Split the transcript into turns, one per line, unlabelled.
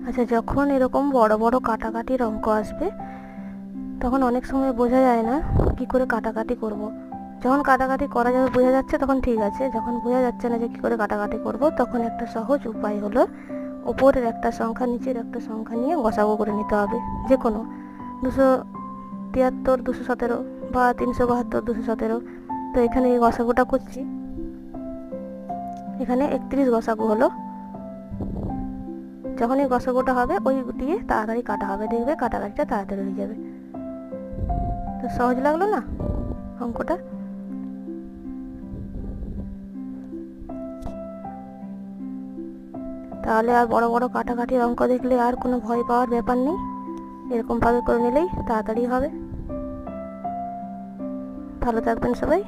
আচ্ছা, যখন এরকম বড় বড় কাটাকাটির অঙ্ক আসবে তখন অনেক সময় বোঝা যায় না কি করে কাটাকাটি করব। যখন কাটাকাটি করা যাবে বোঝা যাচ্ছে তখন ঠিক আছে, যখন বোঝা যাচ্ছে না যে কী করে কাটাকাটি করব তখন একটা সহজ উপায় হলো ওপরের একটা সংখ্যা নিচের একটা সংখ্যা নিয়ে গসাগু করে নিতে হবে। যে কোনো 273, 217 বা 372, 217। তো এখানে এই গসাগুটা করছি। এখানে 31 গসাগু হলো। যখন এই গসাগুটা হবে ওই দিয়ে তাড়াতাড়ি কাটা হবে, দেখবে কাটাকাটিটা তাড়াতাড়ি হয়ে যাবে। তো সহজ লাগলো না অঙ্কটা? তাহলে আর বড় বড় কাটাকাটির অঙ্ক দেখলে আর কোনো ভয় পাওয়ার ব্যাপার নেই, এরকমভাবে করে নিলেই তাড়াতাড়ি হবে। ভালো থাকবেন সবাই।